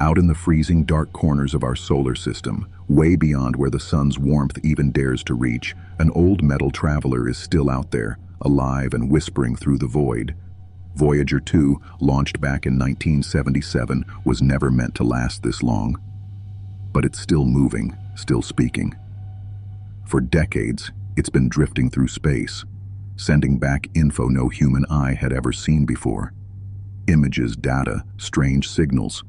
Out in the freezing dark corners of our solar system, way beyond where the sun's warmth even dares to reach, an old metal traveler is still out there, alive and whispering through the void. Voyager 2, launched back in 1977, was never meant to last this long. But it's still moving, still speaking. For decades, it's been drifting through space, sending back info no human eye had ever seen before. Images, data, strange signals.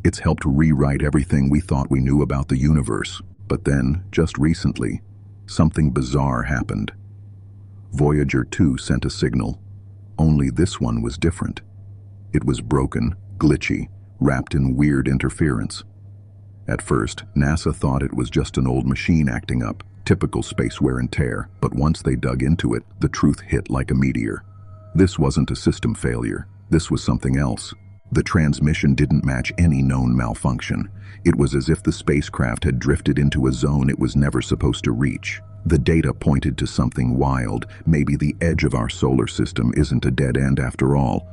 It's helped rewrite everything we thought we knew about the universe. But then, just recently, something bizarre happened. Voyager 2 sent a signal. Only this one was different. It was broken, glitchy, wrapped in weird interference. At first, NASA thought it was just an old machine acting up, typical space wear and tear, but once they dug into it, the truth hit like a meteor. This wasn't a system failure. This was something else. The transmission didn't match any known malfunction. It was as if the spacecraft had drifted into a zone it was never supposed to reach. The data pointed to something wild. Maybe the edge of our solar system isn't a dead end after all.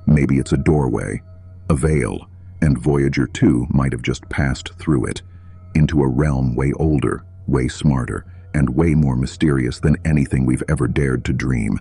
Maybe it's a doorway, a veil, and Voyager 2 might have just passed through it, into a realm way older, way smarter, and way more mysterious than anything we've ever dared to dream.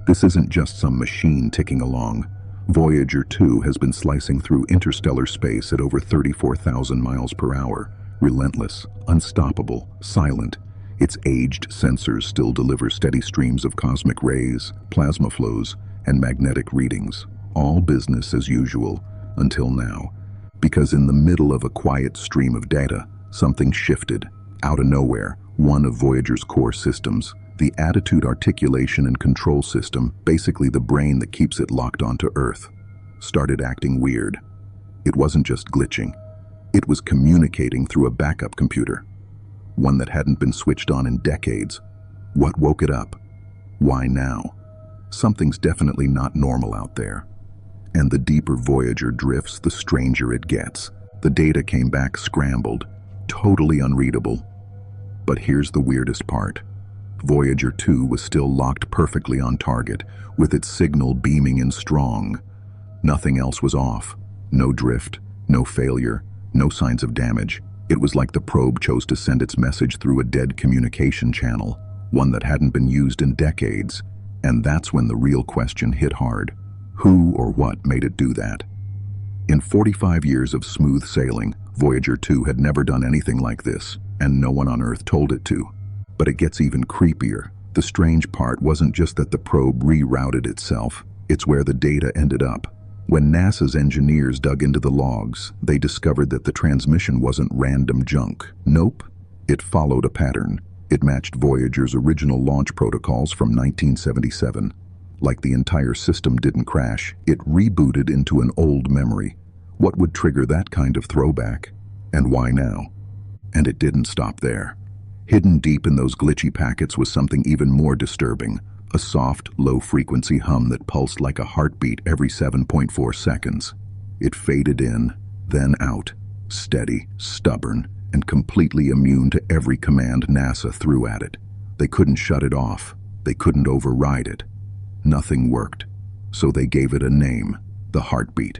This isn't just some machine ticking along. Voyager 2 has been slicing through interstellar space at over 34,000 miles per hour, relentless, unstoppable, silent. Its aged sensors still deliver steady streams of cosmic rays, plasma flows, and magnetic readings. All business as usual, until now. Because in the middle of a quiet stream of data, something shifted. Out of nowhere, one of Voyager's core systems, the attitude articulation and control system, basically the brain that keeps it locked onto Earth, started acting weird. It wasn't just glitching. It was communicating through a backup computer, one that hadn't been switched on in decades. What woke it up? Why now? Something's definitely not normal out there. And the deeper Voyager drifts, the stranger it gets. The data came back scrambled, totally unreadable. But here's the weirdest part. Voyager 2 was still locked perfectly on target, with its signal beaming in strong. Nothing else was off. No drift, no failure, no signs of damage. It was like the probe chose to send its message through a dead communication channel, one that hadn't been used in decades. And that's when the real question hit hard. Who or what made it do that? In 45 years of smooth sailing, Voyager 2 had never done anything like this, and no one on Earth told it to. But it gets even creepier. The strange part wasn't just that the probe rerouted itself, it's where the data ended up. When NASA's engineers dug into the logs, they discovered that the transmission wasn't random junk. Nope, it followed a pattern. It matched Voyager's original launch protocols from 1977. Like the entire system didn't crash, it rebooted into an old memory. What would trigger that kind of throwback? And why now? And it didn't stop there. Hidden deep in those glitchy packets was something even more disturbing, a soft, low-frequency hum that pulsed like a heartbeat every 7.4 seconds. It faded in, then out, steady, stubborn, and completely immune to every command NASA threw at it. They couldn't shut it off. They couldn't override it. Nothing worked, so they gave it a name, the heartbeat.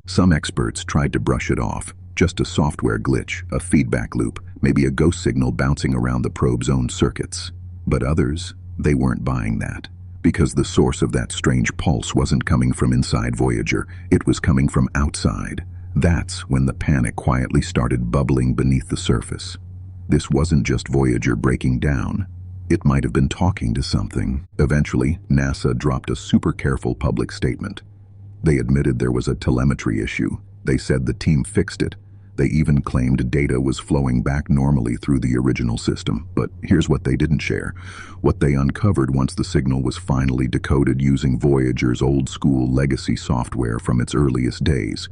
Some experts tried to brush it off, just a software glitch, a feedback loop, maybe a ghost signal bouncing around the probe's own circuits. But others, they weren't buying that, because the source of that strange pulse wasn't coming from inside Voyager, it was coming from outside. That's when the panic quietly started bubbling beneath the surface. This wasn't just Voyager breaking down. It might have been talking to something. Eventually, NASA dropped a super careful public statement. They admitted there was a telemetry issue. They said the team fixed it. They even claimed data was flowing back normally through the original system. But here's what they didn't share. What they uncovered once the signal was finally decoded using Voyager's old-school legacy software from its earliest days.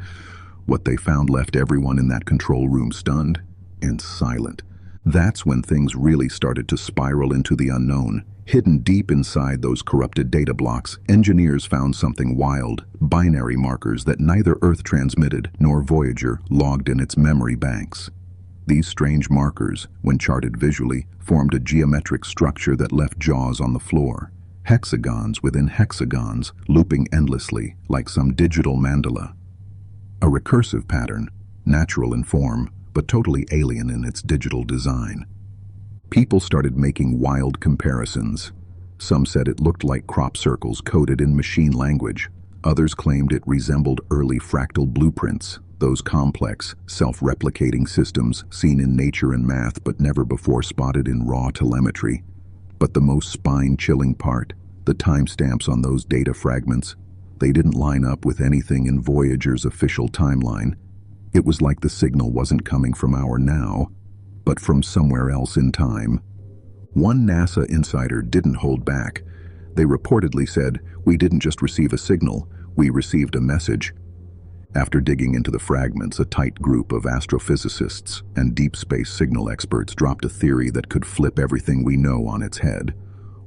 What they found left everyone in that control room stunned and silent. That's when things really started to spiral into the unknown. Hidden deep inside those corrupted data blocks, engineers found something wild, binary markers that neither Earth transmitted nor Voyager logged in its memory banks. These strange markers, when charted visually, formed a geometric structure that left jaws on the floor. Hexagons within hexagons, looping endlessly, like some digital mandala. A recursive pattern, natural in form, but totally alien in its digital design. People started making wild comparisons. Some said it looked like crop circles coded in machine language. Others claimed it resembled early fractal blueprints, those complex, self-replicating systems seen in nature and math but never before spotted in raw telemetry. But the most spine-chilling part, the timestamps on those data fragments, they didn't line up with anything in Voyager's official timeline. It was like the signal wasn't coming from our now, but from somewhere else in time. One NASA insider didn't hold back. They reportedly said, "We didn't just receive a signal, we received a message." After digging into the fragments, a tight group of astrophysicists and deep space signal experts dropped a theory that could flip everything we know on its head.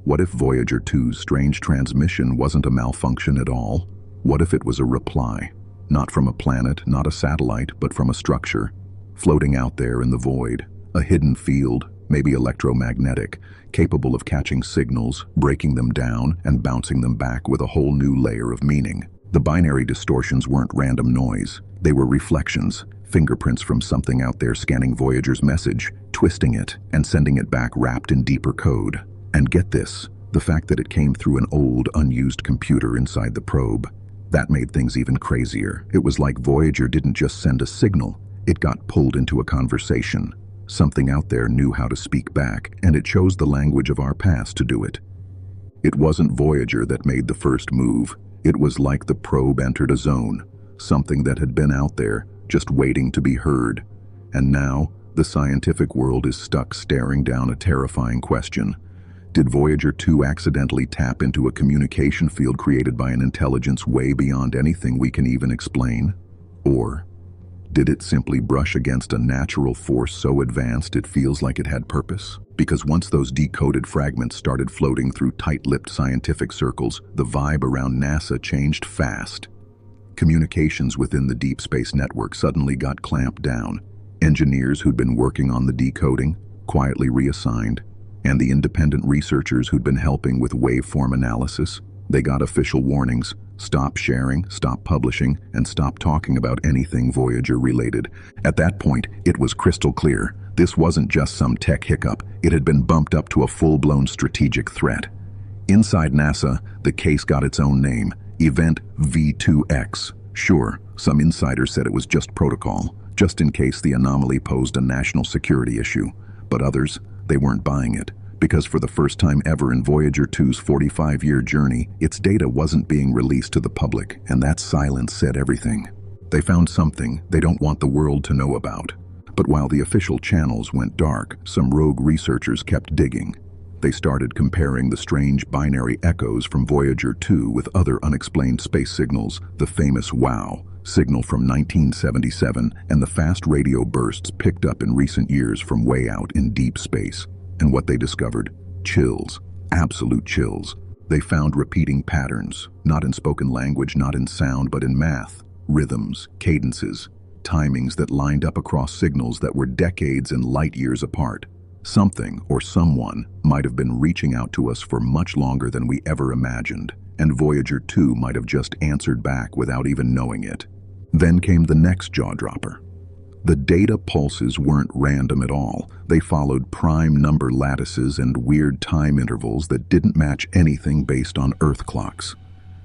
What if Voyager 2's strange transmission wasn't a malfunction at all? What if it was a reply? Not from a planet, not a satellite, but from a structure, floating out there in the void. A hidden field, maybe electromagnetic, capable of catching signals, breaking them down, and bouncing them back with a whole new layer of meaning. The binary distortions weren't random noise. They were reflections, fingerprints from something out there scanning Voyager's message, twisting it, and sending it back wrapped in deeper code. And get this, the fact that it came through an old, unused computer inside the probe. That made things even crazier. It was like Voyager didn't just send a signal, it got pulled into a conversation. Something out there knew how to speak back, and it chose the language of our past to do it. It wasn't Voyager that made the first move. It was like the probe entered a zone, something that had been out there, just waiting to be heard. And now, the scientific world is stuck staring down a terrifying question. Did Voyager 2 accidentally tap into a communication field created by an intelligence way beyond anything we can even explain? Or did it simply brush against a natural force so advanced it feels like it had purpose? Because once those decoded fragments started floating through tight-lipped scientific circles, the vibe around NASA changed fast. Communications within the deep space network suddenly got clamped down. Engineers who'd been working on the decoding, quietly reassigned, and the independent researchers who'd been helping with waveform analysis, they got official warnings. Stop sharing, stop publishing, and stop talking about anything Voyager-related. At that point, it was crystal clear. This wasn't just some tech hiccup. It had been bumped up to a full-blown strategic threat. Inside NASA, the case got its own name, Event V2X. Sure, some insiders said it was just protocol, just in case the anomaly posed a national security issue. But others, they weren't buying it, because for the first time ever in Voyager 2's 45-year journey, its data wasn't being released to the public, and that silence said everything. They found something they don't want the world to know about. But while the official channels went dark, some rogue researchers kept digging. They started comparing the strange binary echoes from Voyager 2 with other unexplained space signals, the famous WOW signal from 1977, and the fast radio bursts picked up in recent years from way out in deep space. And what they discovered? Chills. Absolute chills. They found repeating patterns, not in spoken language, not in sound, but in math, rhythms, cadences, timings that lined up across signals that were decades and light years apart. Something or someone might have been reaching out to us for much longer than we ever imagined, and Voyager 2 might have just answered back without even knowing it. Then came the next jaw-dropper. The data pulses weren't random at all. They followed prime number lattices and weird time intervals that didn't match anything based on Earth clocks.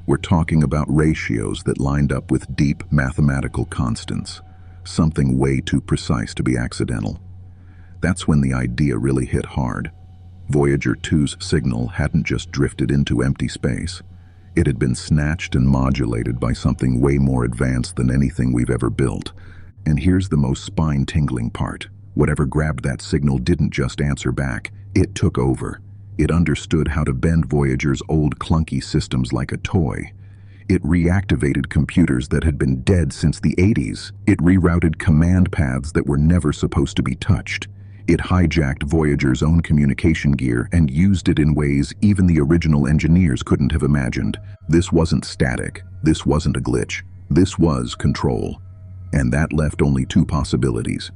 We're talking about ratios that lined up with deep mathematical constants, something way too precise to be accidental. That's when the idea really hit hard. Voyager 2's signal hadn't just drifted into empty space. It had been snatched and modulated by something way more advanced than anything we've ever built. And here's the most spine-tingling part. Whatever grabbed that signal didn't just answer back, it took over. It understood how to bend Voyager's old clunky systems like a toy. It reactivated computers that had been dead since the 80s. It rerouted command paths that were never supposed to be touched. It hijacked Voyager's own communication gear and used it in ways even the original engineers couldn't have imagined. This wasn't static. This wasn't a glitch. This was control. And that left only two possibilities.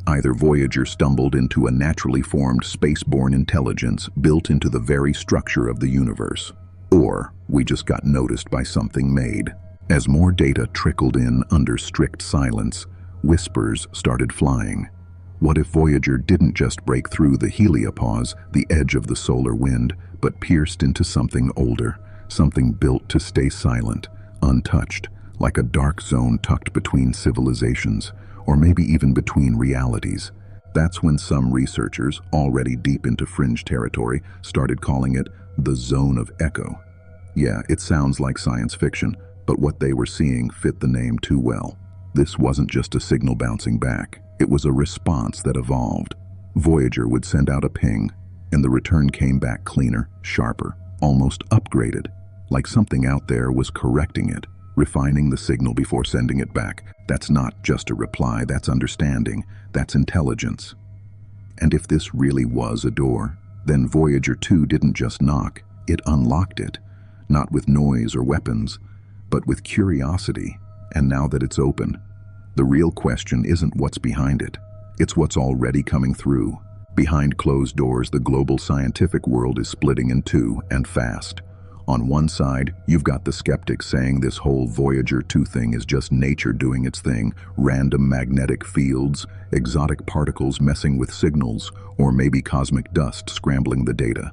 Either Voyager stumbled into a naturally formed spaceborne intelligence built into the very structure of the universe, or we just got noticed by something made. As more data trickled in under strict silence, Whispers started flying. What if Voyager didn't just break through the heliopause, the edge of the solar wind, but pierced into something older, something built to stay silent, untouched, like a dark zone tucked between civilizations, or maybe even between realities? That's when some researchers, already deep into fringe territory, started calling it the Zone of Echo. Yeah, it sounds like science fiction, but what they were seeing fit the name too well. This wasn't just a signal bouncing back. It was a response that evolved. Voyager would send out a ping, and the return came back cleaner, sharper, almost upgraded, like something out there was correcting it, refining the signal before sending it back. That's not just a reply, that's understanding, that's intelligence. And if this really was a door, then Voyager 2 didn't just knock, it unlocked it, not with noise or weapons, but with curiosity. And now that it's open, the real question isn't what's behind it, it's what's already coming through. Behind closed doors, the global scientific world is splitting in two, and fast. On one side, you've got the skeptics saying this whole Voyager 2 thing is just nature doing its thing, random magnetic fields, exotic particles messing with signals, or maybe cosmic dust scrambling the data.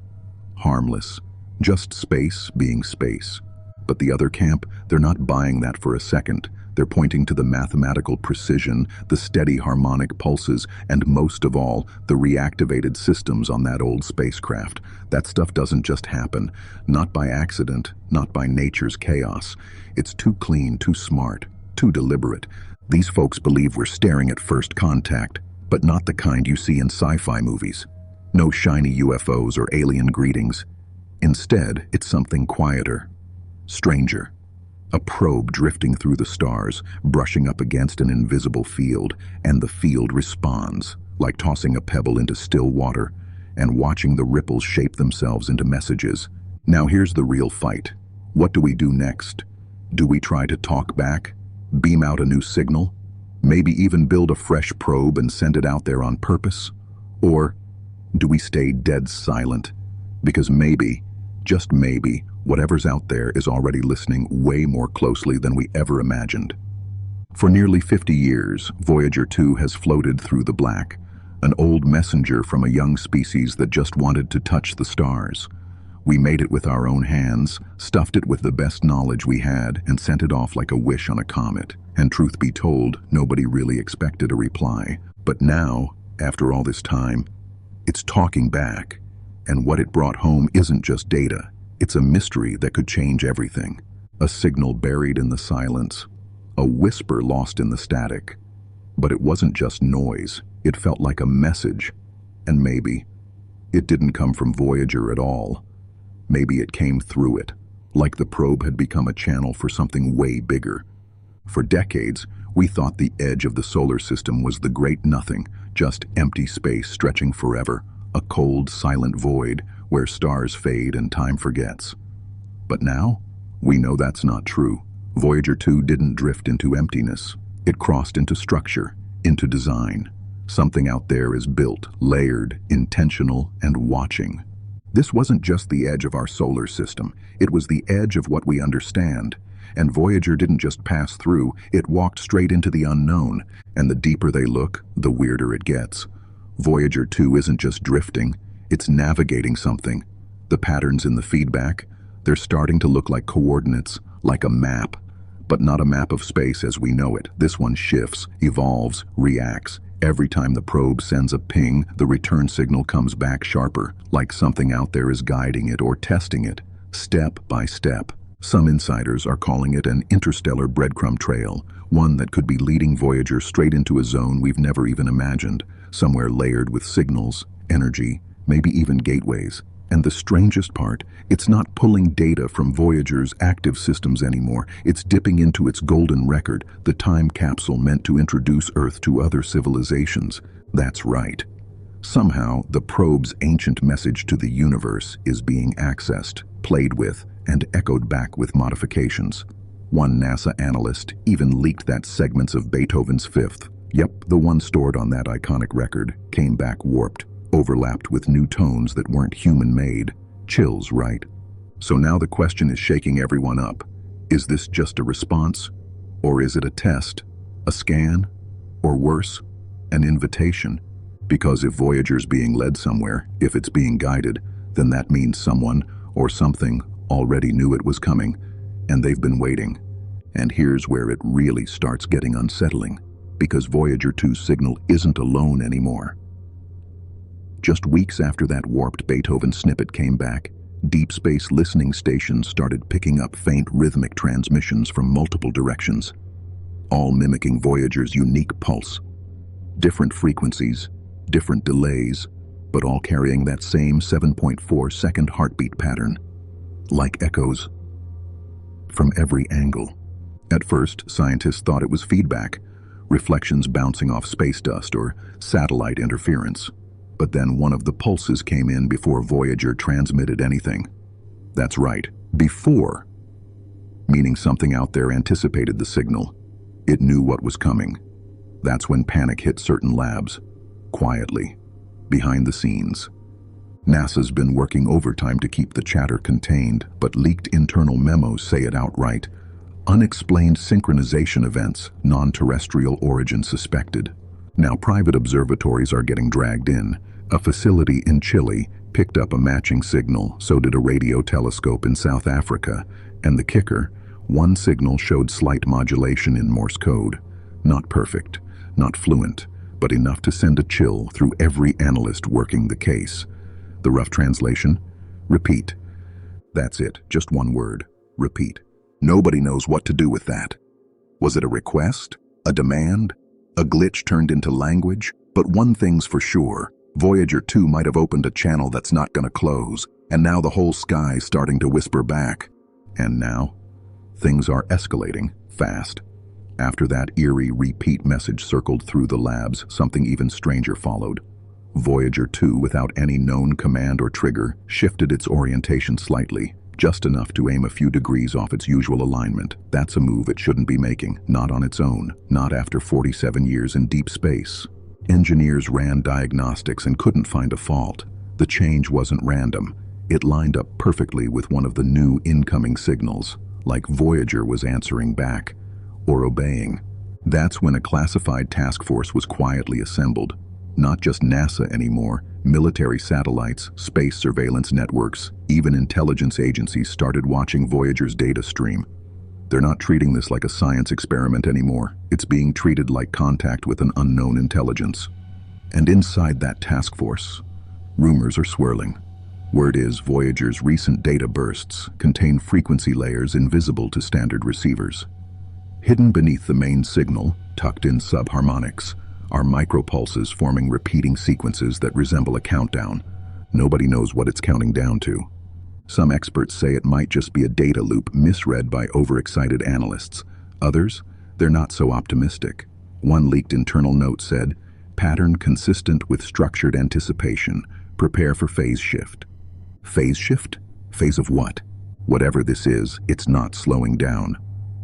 Harmless, just space being space. But the other camp, they're not buying that for a second. They're pointing to the mathematical precision, the steady harmonic pulses, and most of all, the reactivated systems on that old spacecraft. That stuff doesn't just happen. Not by accident, not by nature's chaos. It's too clean, too smart, too deliberate. These folks believe we're staring at first contact, but not the kind you see in sci-fi movies. No shiny UFOs or alien greetings. Instead, it's something quieter, stranger. A probe drifting through the stars, brushing up against an invisible field, and the field responds, like tossing a pebble into still water and watching the ripples shape themselves into messages. Now here's the real fight. What do we do next? Do we try to talk back? Beam out a new signal? Maybe even build a fresh probe and send it out there on purpose? Or do we stay dead silent? Because maybe, just maybe, whatever's out there is already listening way more closely than we ever imagined. For nearly 50 years, Voyager 2 has floated through the black, an old messenger from a young species that just wanted to touch the stars. We made it with our own hands, stuffed it with the best knowledge we had, and sent it off like a wish on a comet. And truth be told, nobody really expected a reply. But now, after all this time, it's talking back. And what it brought home isn't just data. It's a mystery that could change everything. A signal buried in the silence. A whisper lost in the static. But it wasn't just noise. It felt like a message. And maybe it didn't come from Voyager at all. Maybe it came through it, like the probe had become a channel for something way bigger. For decades, we thought the edge of the solar system was the great nothing, just empty space stretching forever, a cold, silent void where stars fade and time forgets. But now, we know that's not true. Voyager 2 didn't drift into emptiness. It crossed into structure, into design. Something out there is built, layered, intentional, and watching. This wasn't just the edge of our solar system. It was the edge of what we understand. And Voyager didn't just pass through, it walked straight into the unknown. And the deeper they look, the weirder it gets. Voyager 2 isn't just drifting, it's navigating something. The patterns in the feedback, they're starting to look like coordinates, like a map. But not a map of space as we know it. This one shifts, evolves, reacts. Every time the probe sends a ping, the return signal comes back sharper, like something out there is guiding it or testing it, step by step. Some insiders are calling it an interstellar breadcrumb trail, one that could be leading Voyager straight into a zone we've never even imagined, somewhere layered with signals, energy, maybe even gateways. And the strangest part, it's not pulling data from Voyager's active systems anymore. It's dipping into its golden record, the time capsule meant to introduce Earth to other civilizations. That's right. Somehow, the probe's ancient message to the universe is being accessed, played with, and echoed back with modifications. One NASA analyst even leaked that segments of Beethoven's Fifth, yep, the one stored on that iconic record, came back warped, overlapped with new tones that weren't human-made. Chills, right? So now the question is shaking everyone up. Is this just a response? Or is it a test? A scan? Or worse, an invitation. Because if Voyager's being led somewhere, if it's being guided, then that means someone or something already knew it was coming, and they've been waiting. And here's where it really starts getting unsettling, because Voyager 2's signal isn't alone anymore. Just weeks after that warped Beethoven snippet came back, deep space listening stations started picking up faint rhythmic transmissions from multiple directions, all mimicking Voyager's unique pulse. Different frequencies, different delays, but all carrying that same 7.4-second heartbeat pattern, like echoes from every angle. At first, scientists thought it was feedback, reflections bouncing off space dust or satellite interference. But then one of the pulses came in before Voyager transmitted anything. That's right, before. Meaning something out there anticipated the signal. It knew what was coming. That's when panic hit certain labs, quietly, behind the scenes. NASA's been working overtime to keep the chatter contained, but leaked internal memos say it outright. Unexplained synchronization events, non-terrestrial origin suspected. Now private observatories are getting dragged in. A facility in Chile picked up a matching signal, so did a radio telescope in South Africa. And the kicker, one signal showed slight modulation in Morse code. Not perfect, not fluent, but enough to send a chill through every analyst working the case. The rough translation? Repeat. That's it, just one word. Repeat. Nobody knows what to do with that. Was it a request? A demand? A glitch turned into language? But one thing's for sure, Voyager 2 might have opened a channel that's not gonna close, and now the whole sky's starting to whisper back. And now, things are escalating fast. After that eerie repeat message circled through the labs, something even stranger followed. Voyager 2, without any known command or trigger, shifted its orientation slightly, just enough to aim a few degrees off its usual alignment. That's a move it shouldn't be making, not on its own, not after 47 years in deep space. Engineers ran diagnostics and couldn't find a fault. The change wasn't random. It lined up perfectly with one of the new incoming signals, like Voyager was answering back, or obeying. That's when a classified task force was quietly assembled. Not just NASA anymore, military satellites, space surveillance networks, even intelligence agencies started watching Voyager's data stream. They're not treating this like a science experiment anymore. It's being treated like contact with an unknown intelligence. And inside that task force, rumors are swirling. Word is Voyager's recent data bursts contain frequency layers invisible to standard receivers. Hidden beneath the main signal, tucked in subharmonics, are micropulses forming repeating sequences that resemble a countdown. Nobody knows what it's counting down to. Some experts say it might just be a data loop misread by overexcited analysts. Others, they're not so optimistic. One leaked internal note said, "Pattern consistent with structured anticipation. Prepare for phase shift." Phase shift? Phase of what? Whatever this is, it's not slowing down.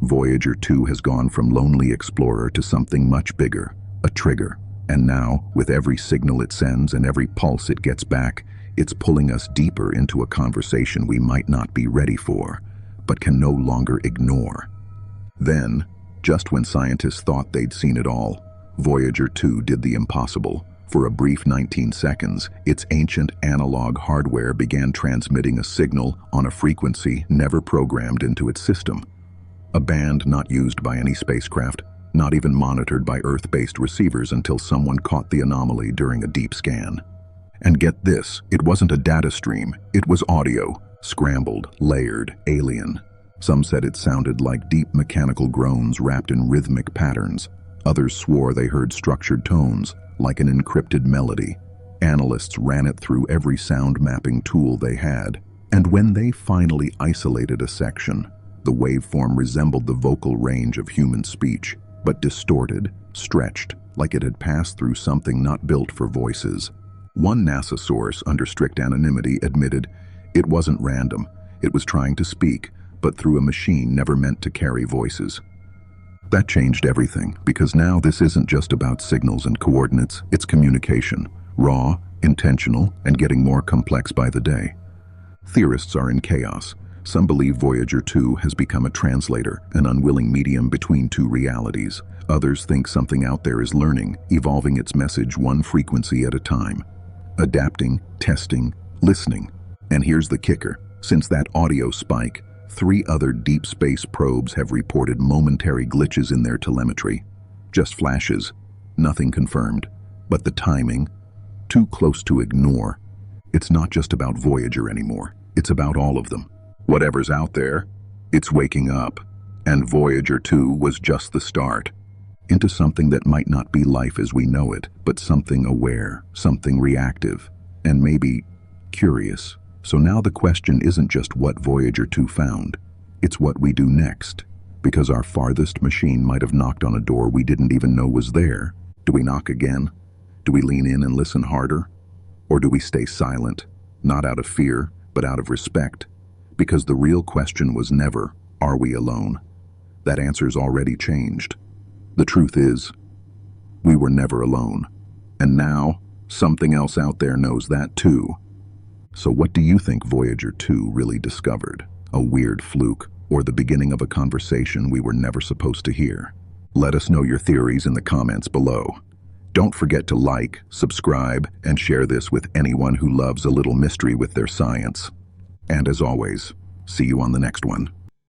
Voyager 2 has gone from lonely explorer to something much bigger. A trigger. And now, with every signal it sends and every pulse it gets back, it's pulling us deeper into a conversation we might not be ready for, but can no longer ignore. Then, just when scientists thought they'd seen it all, Voyager 2 did the impossible. For a brief 19 seconds, its ancient analog hardware began transmitting a signal on a frequency never programmed into its system. A band not used by any spacecraft, not even monitored by Earth-based receivers until someone caught the anomaly during a deep scan. And get this, it wasn't a data stream, it was audio, scrambled, layered, alien. Some said it sounded like deep mechanical groans wrapped in rhythmic patterns. Others swore they heard structured tones, like an encrypted melody. Analysts ran it through every sound mapping tool they had. And when they finally isolated a section, the waveform resembled the vocal range of human speech, but distorted, stretched, like it had passed through something not built for voices. One NASA source, under strict anonymity, admitted it wasn't random. It was trying to speak, but through a machine never meant to carry voices. That changed everything, because now this isn't just about signals and coordinates, it's communication. Raw, intentional, and getting more complex by the day. Theorists are in chaos. Some believe Voyager 2 has become a translator, an unwilling medium between two realities. Others think something out there is learning, evolving its message one frequency at a time. Adapting, testing, listening. And here's the kicker. Since that audio spike, 3 other deep space probes have reported momentary glitches in their telemetry. Just flashes, nothing confirmed. But the timing, too close to ignore. It's not just about Voyager anymore. It's about all of them. Whatever's out there, it's waking up. And Voyager 2 was just the start. Into something that might not be life as we know it, but something aware, something reactive, and maybe curious. So now the question isn't just what Voyager 2 found, it's what we do next. Because our farthest machine might have knocked on a door we didn't even know was there. Do we knock again? Do we lean in and listen harder? Or do we stay silent, not out of fear, but out of respect? Because the real question was never, are we alone? That answer's already changed. The truth is, we were never alone. And now, something else out there knows that too. So what do you think Voyager 2 really discovered? A weird fluke, or the beginning of a conversation we were never supposed to hear? Let us know your theories in the comments below. Don't forget to like, subscribe, and share this with anyone who loves a little mystery with their science. And as always, see you on the next one.